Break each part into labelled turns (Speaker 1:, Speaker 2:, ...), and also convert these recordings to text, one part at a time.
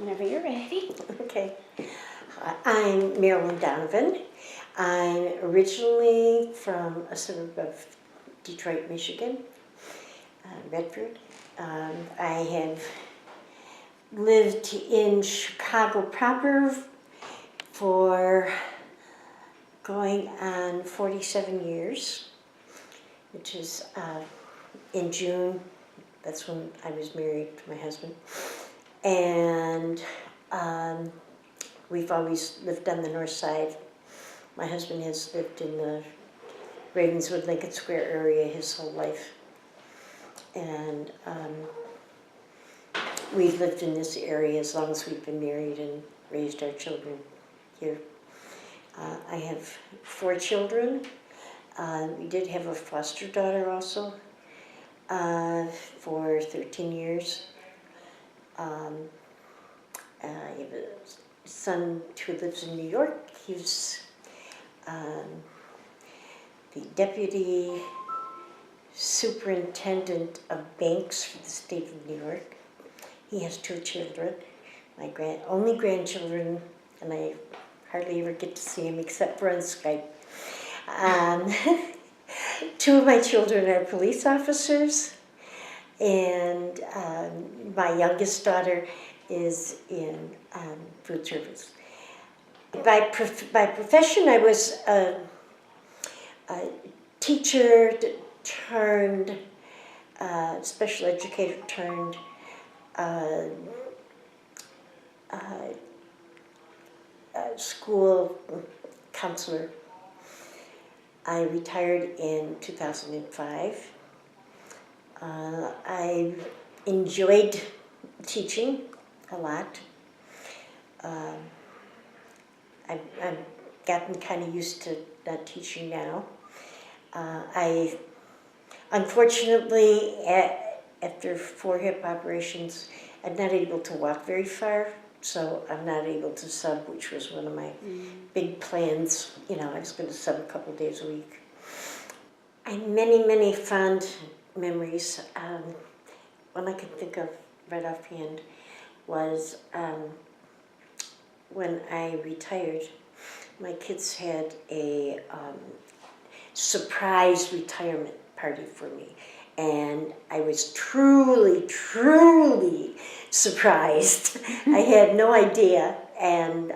Speaker 1: Whenever you're ready.
Speaker 2: Okay. I'm Marilyn Donovan. I'm originally from a suburb of Detroit, Michigan, Redford. I have lived in Chicago proper for going on 47 years, which is in June. That's when I was married to my husband. And we've always lived on the north side. My husband has lived in the Ravenswood, Lincoln Square area his whole life. And we've lived in this area as long as we've been married and raised our children here. I have 4 children. We did have a foster daughter also for 13 years. I have a son who lives in New York. He's the deputy superintendent of banks for the state of New York. He has 2 children, my only grandchildren, and I hardly ever get to see him except for on Skype. 2 of my children are police officers, and my youngest daughter is in food service. By profession, I was a teacher turned special educator turned school counselor. I retired in 2005. I enjoyed teaching a lot. I've gotten kind of used to not teaching now. Unfortunately, after 4 hip operations, I'm not able to walk very far, so I'm not able to sub, which was one of my big plans. You know, I was going to sub a couple days a week. I have many fond memories. One I can think of right offhand was when I retired. My kids had a surprise retirement party for me, and I was truly surprised. I had no idea, and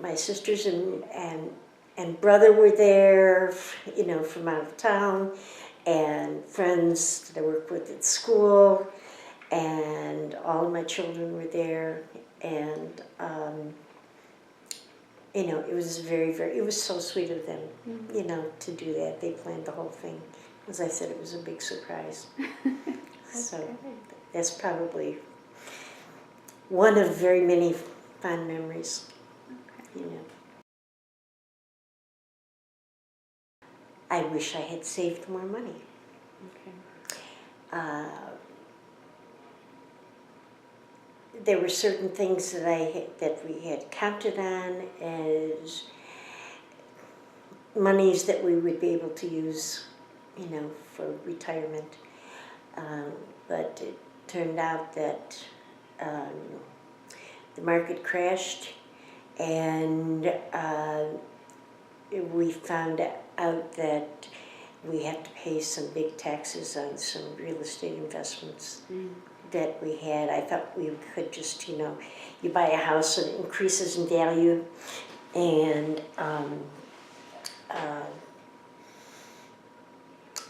Speaker 2: my sisters and brother were there, you know, from out of town, and friends that I worked with at school, and all of my children were there, and you know, it was it was so sweet of them, you know, to do that. They planned the whole thing. As I said, it was a big surprise. So that's probably one of very many fond memories, you know. I wish I had saved more money. There were certain things that we had counted on as monies that we would be able to use, you know, for retirement. But it turned out that the market crashed, and we found out that we had to pay some big taxes on some real estate investments that we had. I thought we could just, you know, you buy a house and it increases in value, and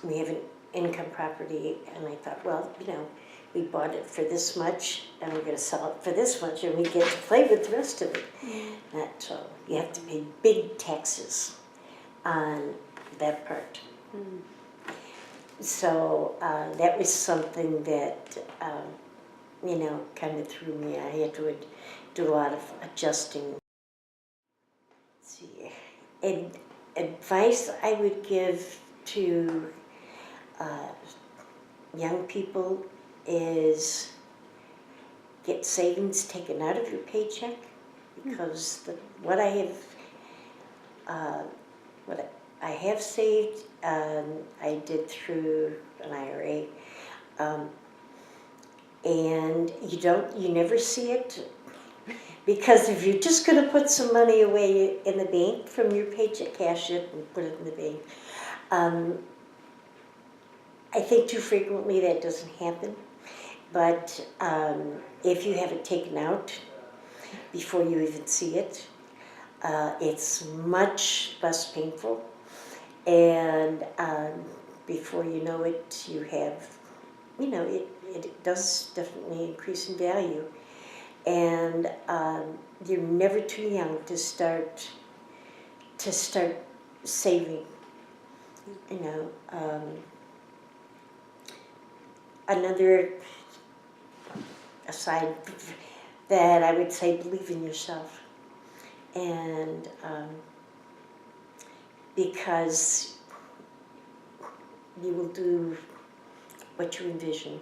Speaker 2: we have an income property, and I thought, well, you know, we bought it for this much, and we're going to sell it for this much, and we get to play with the rest of it. Not so. You have to pay big taxes on that part. So that was something that, you know, kind of threw me. I had to do a lot of adjusting. Let's see. Advice I would give to young people is get savings taken out of your paycheck, because what I have saved, I did through an IRA. and you never see it. Because if you're just going to put some money away in the bank from your paycheck, cash it and put it in the bank. I think too frequently that doesn't happen. But if you have it taken out before you even see it, it's much less painful. And before you know it, you have, it does definitely increase in value. And you're never too young to start saving. Another aside that I would say, believe in yourself, and because you will do what you envision,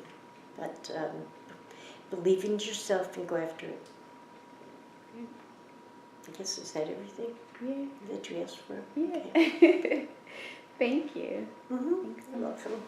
Speaker 2: but believe in yourself and go after it. I guess, is that everything?
Speaker 1: Yeah.
Speaker 2: That you asked for?
Speaker 1: Yeah.
Speaker 2: Okay.
Speaker 1: Thank you.
Speaker 2: Mm-hmm. You're welcome.